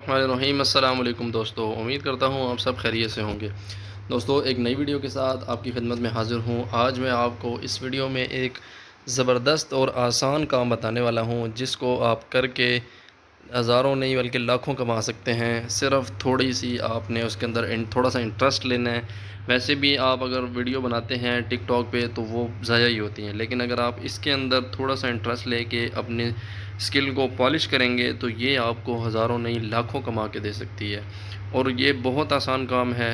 الرحیم السلام علیکم دوستو، امید کرتا ہوں آپ سب خیریت سے ہوں گے۔ دوستو، ایک نئی ویڈیو کے ساتھ آپ کی خدمت میں حاضر ہوں۔ آج میں آپ کو اس ویڈیو میں ایک زبردست اور آسان کام بتانے والا ہوں، جس کو آپ کر کے ہزاروں نہیں بلکہ لاکھوں کما سکتے ہیں۔ صرف تھوڑی سی آپ نے اس کے اندر تھوڑا سا انٹرسٹ لینا ہے۔ ویسے بھی آپ اگر ویڈیو بناتے ہیں ٹک ٹاک پہ تو وہ ضائع ہی ہوتی ہیں، لیکن اگر آپ اس کے اندر تھوڑا سا انٹرسٹ لے کے اپنے اسکل کو پالش کریں گے تو یہ آپ کو ہزاروں نہیں لاکھوں کما کے دے سکتی ہے۔ اور یہ بہت آسان کام ہے،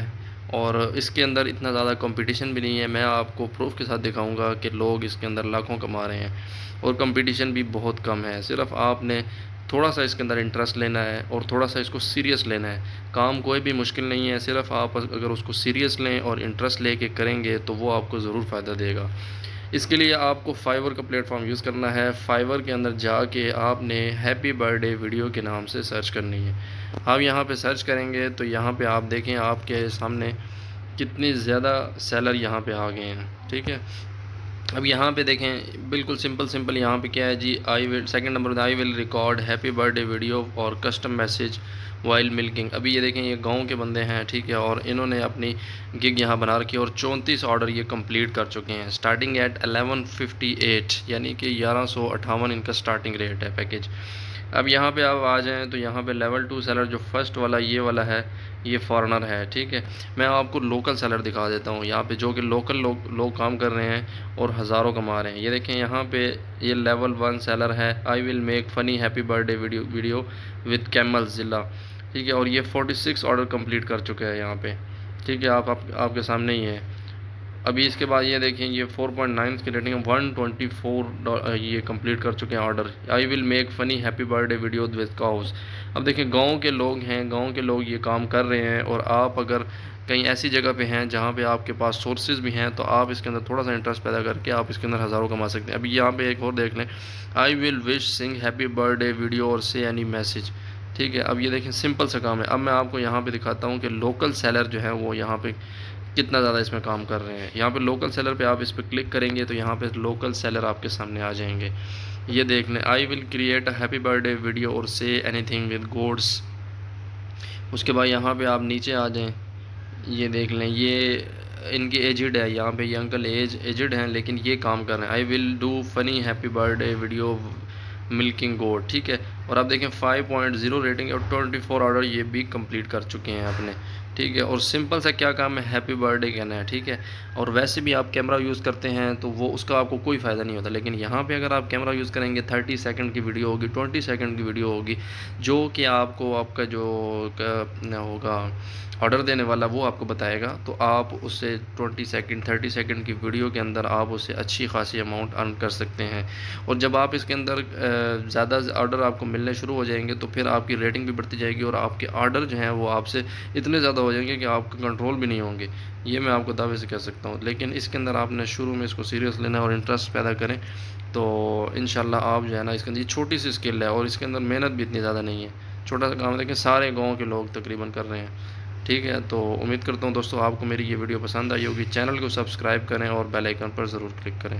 اور اس کے اندر اتنا زیادہ کمپٹیشن بھی نہیں ہے۔ میں آپ کو پروف کے ساتھ دکھاؤں گا کہ لوگ اس کے اندر لاکھوں کما رہے ہیں، اور کمپٹیشن بھی بہت کم ہے۔ صرف آپ نے تھوڑا سا اس کے اندر انٹرسٹ لینا ہے اور تھوڑا سا اس کو سیریس لینا ہے۔ کام کوئی بھی مشکل نہیں ہے، صرف آپ اگر اس کو سیریس لیں اور انٹرسٹ لے کے کریں گے تو وہ آپ کو ضرور فائدہ دے گا۔ اس کے لیے آپ کو فائیور کا پلیٹ فارم یوز کرنا ہے۔ فائیور کے اندر جا کے آپ نے ہیپی برتھ ڈے ویڈیو کے نام سے سرچ کرنی ہے۔ آپ یہاں پہ سرچ کریں گے تو یہاں پہ آپ دیکھیں آپ کے سامنے کتنی زیادہ سیلر یہاں پہ آ گئے ہیں، ٹھیک ہے۔ اب یہاں پہ دیکھیں، بالکل سمپل یہاں پہ کیا ہے جی، second number I will record happy birthday video ویڈیو اور کسٹم میسج وائل ملکنگ۔ ابھی یہ دیکھیں، یہ گاؤں کے بندے ہیں، ٹھیک ہے، اور انہوں نے اپنی گگ یہاں بنا رکھی ہے، اور 34 آرڈر یہ کمپلیٹ کر چکے ہیں، سٹارٹنگ ایٹ 1158، یعنی کہ 1158 ان کا سٹارٹنگ ریٹ ہے پیکیج۔ اب یہاں پہ آپ آ جائیں تو یہاں پہ لیول 2 سیلر جو فرسٹ والا یہ والا ہے، یہ فارنر ہے، ٹھیک ہے۔ میں آپ کو لوکل سیلر دکھا دیتا ہوں یہاں پہ، جو کہ لوکل لوگ کام کر رہے ہیں اور ہزاروں کما رہے ہیں۔ یہ دیکھیں یہاں پہ یہ لیول 1 سیلر ہے، آئی ول میک فنی happy birthday video video with camel ضلع، ٹھیک ہے، اور یہ 46 آرڈر کمپلیٹ کر چکے ہیں یہاں پہ، ٹھیک ہے، آپ کے سامنے ہی ہے۔ ابھی اس کے بعد یہ دیکھیں، یہ 4.9 کی ریٹنگ ہے، 124 یہ کمپلیٹ کر چکے ہیں آرڈر۔ آئی ول میک فنی happy birthday video video with cows. اب دیکھیں گاؤں کے لوگ ہیں، گاؤں کے لوگ یہ کام کر رہے ہیں، اور آپ اگر کہیں ایسی جگہ پہ ہیں جہاں پہ آپ کے پاس سورسز بھی ہیں تو آپ اس کے اندر تھوڑا سا انٹرسٹ پیدا کر کے آپ اس کے اندر ہزاروں کما سکتے ہیں۔ ابھی یہاں پہ ایک اور دیکھ لیں، آئی ول وش سنگ ہیپی برتھ ڈے ویڈیو اور سے اینی میسج، ٹھیک ہے۔ اب یہ دیکھیں سمپل سا کام ہے۔ اب میں آپ کو یہاں پہ دکھاتا ہوں کہ لوکل سیلر جو ہے وہ یہاں پہ کتنا زیادہ اس میں کام کر رہے ہیں۔ یہاں پہ لوکل سیلر پہ آپ اس پہ کلک کریں گے تو یہاں پہ لوکل سیلر آپ کے سامنے آ جائیں گے۔ یہ دیکھ لیں، I will create a happy birthday video ویڈیو اور say anything with gods. اس کے بعد یہاں پہ آپ نیچے آ جائیں، یہ دیکھ لیں، یہ ان کی ایجڈ ہے، یہاں پہ یہ انکل ایجڈ ہیں لیکن یہ کام کر رہے ہیں۔ I will do funny happy birthday video ویڈیو ملکنگ گوڈ، ٹھیک ہے، اور آپ دیکھیں 5.0 ریٹنگ اور 24 آرڈر یہ بھی کمپلیٹ کر چکے ہیں اپنے، ٹھیک ہے۔ اور سمپل سا کیا کام ہے، ہیپی برتھ ڈے کہنا ہے، ٹھیک ہے۔ اور ویسے بھی آپ کیمرہ یوز کرتے ہیں تو وہ اس کا آپ کو کوئی فائدہ نہیں ہوتا، لیکن یہاں پہ اگر آپ کیمرہ یوز کریں گے 30 سیکنڈ کی ویڈیو ہوگی، 20 سیکنڈ کی ویڈیو ہوگی، جو کہ آپ کو آپ کا جو ہوگا آرڈر دینے والا وہ آپ کو بتائے گا، تو آپ اس سے 20 سیکنڈ 30 سیکنڈ کی ویڈیو کے اندر آپ اس سے اچھی خاصی اماؤنٹ ارن کر سکتے ہیں۔ اور جب آپ اس کے اندر زیادہ آرڈر آپ کو ملنے شروع ہو جائیں گے تو پھر آپ کی ریٹنگ بھی بڑھتی جائے گی، اور آپ کے آرڈر جو ہیں وہ آپ سے اتنے زیادہ ہو جائیں گے کہ آپ کا کنٹرول بھی نہیں ہوں گے، یہ میں آپ کو دعوے سے کہہ سکتا ہوں۔ لیکن اس کے اندر آپ نے شروع میں اس کو سیریس لینا ہے اور انٹرسٹ پیدا کریں تو انشاءاللہ آپ جو ہے نا، اس کے اندر یہ چھوٹی سی اسکل ہے اور اس کے اندر محنت بھی اتنی زیادہ نہیں ہے، چھوٹا سا کام ہے، لیکن سارے گاؤں کے لوگ تقریباً کر رہے ہیں، ٹھیک ہے۔ تو امید کرتا ہوں دوستو آپ کو میری یہ ویڈیو پسند آئی ہوگی۔ چینل کو سبسکرائب کریں اور بیل آئیکن پر ضرور کلک کریں۔